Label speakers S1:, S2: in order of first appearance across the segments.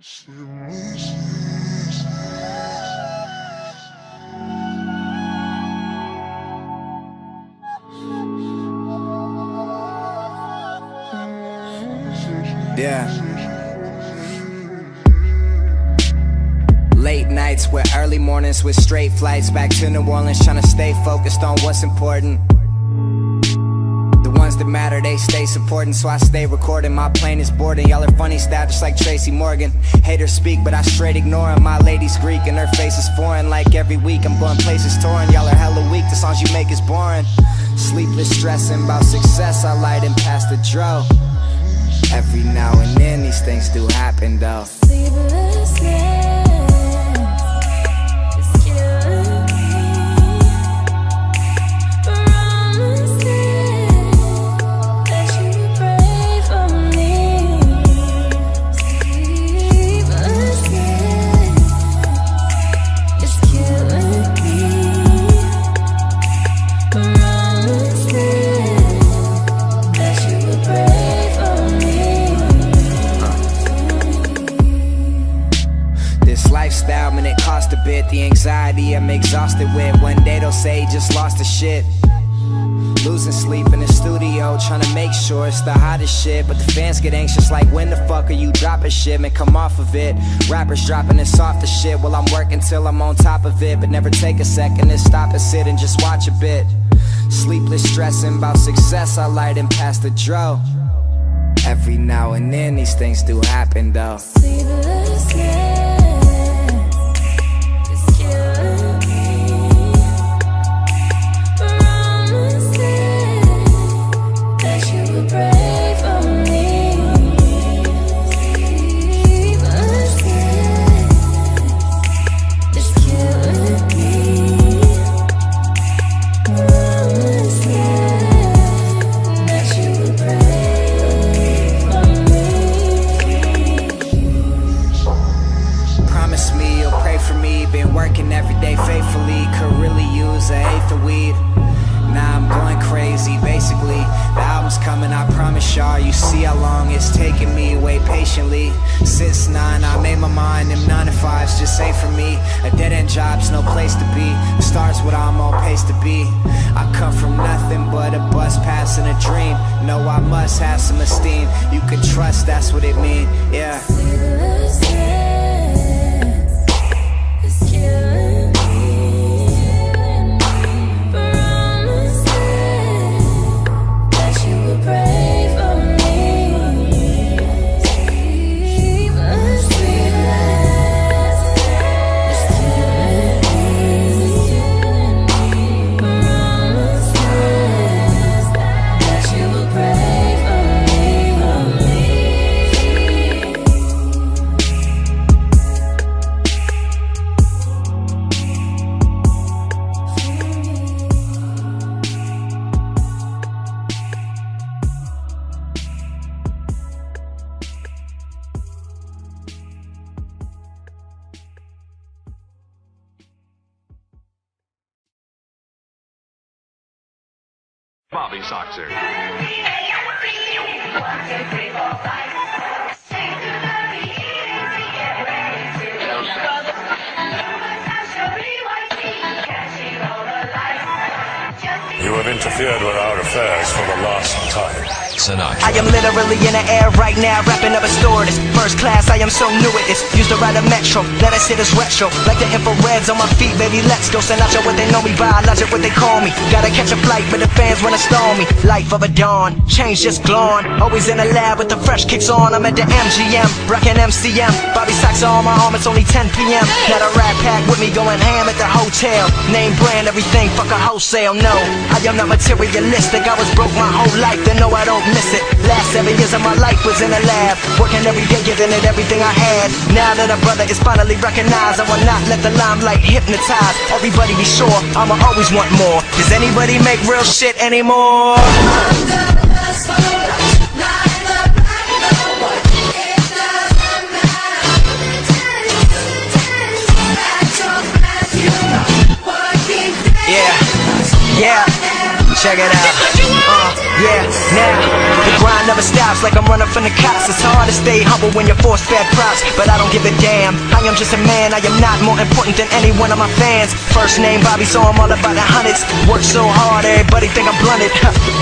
S1: Yeah. Late nights with early mornings with straight flights back to New Orleans, trying to stay focused on what's important. The ones that matter, they stay supporting, so I stay recording. My plane is boarding, y'all are funny style just like Tracy Morgan. Haters speak, but I straight ignore 'em. My lady's Greek and her face is foreign. Like every week I'm going places touring. Y'all are hella weak, the songs you make is boring. Sleepless stressing about success, I light and pass the dro. Every now and then these things do happen though.
S2: Sleepless
S1: lifestyle, man, it cost a bit. The anxiety I'm exhausted with. One day they'll say he just lost the shit. Losing sleep in the studio, trying to make sure it's the hottest shit. But the fans get anxious like, when the fuck are you dropping shit? Man, come off of it. Rappers dropping the softest shit. Well, I'm working till I'm on top of it. But never take a second to stop and sit and just watch a bit. Sleepless stressing about success, I light and pass the dro. Every now and then these things do happen though.
S2: Sleepless
S1: working every day faithfully, could really use an eighth of weed. Now I'm going crazy, basically. The album's coming, I promise y'all. You see how long it's taking me, wait patiently. Since 9, I made my mind, them 9 to 5s just ain't for me. A dead-end job's no place to be. The stars what I'm on pace to be. I come from nothing but a bus pass and a dream. Know I must have some esteem. You can trust, that's what it mean, yeah.
S3: Bobby Soxer.
S4: You have interfered with our affairs for the last time.
S5: Sinatra.
S6: I am literally in the air right now, rapping up a stewardess. First class, I am so new at this. Used to ride a metro, let us hit us retro. Like the infrareds on my feet, baby, let's go. Sinatra, what they know me by, logic, what they call me. Gotta catch a flight, but the fans wanna stall me. Life of a dawn, change just glowing. Always in the lab with the fresh kicks on. I'm at the MGM, rockin' MCM. Bobby Soxer on my arm, it's only 10 p.m. Got a rat pack with me going ham at the hotel. Name brand, everything, fuck a wholesale. No, I am not materialistic. I was broke my whole life, then no, I don't miss it. Last 7 years of my life was in the lab, working every day, giving it everything I had. Now that a brother is finally recognized, I will not let the limelight hypnotize. Everybody be sure, I'ma always want more. Does anybody make real shit anymore? Yeah, check it out. Yeah, now the grind never stops like I'm running from the cops. It's hard to stay humble when you're force-fed props, but I don't give a damn. I am just a man, I am not more important than any one of my fans. First name Bobby, so I'm all about the hundreds. Work so hard, everybody think I'm blunted.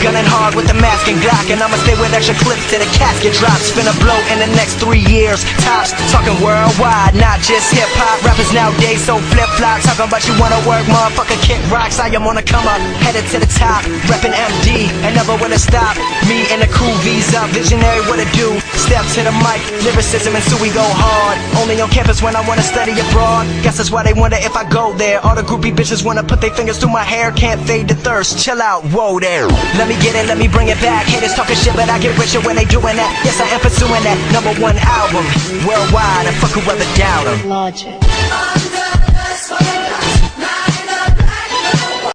S6: Gunning hard with the mask and Glock, and I'ma stay with extra clips till the casket drops. Spin a blow in the next 3 years, tops. Talking worldwide, not just hip-hop. Rappers nowadays so flip-flop. Talking about you wanna work, motherfucker, kick rocks. I am on a come up, headed to the top. Reppin' MD, and never wanna stop. Me and the crew, Visa, visionary, what to do. Step to the mic, lyricism, and so we go hard. Only on campus when I wanna study abroad. Guess that's why they wonder if I go there. All the groupie bitches wanna put their fingers through my hair. Can't fade the thirst, chill out, whoa there. Let me get it, let me bring it back. Haters talking shit, but I get richer when they doing that. Yes, I am pursuing that #1 album worldwide, and fuck whoever doubt 'em.
S2: Logic.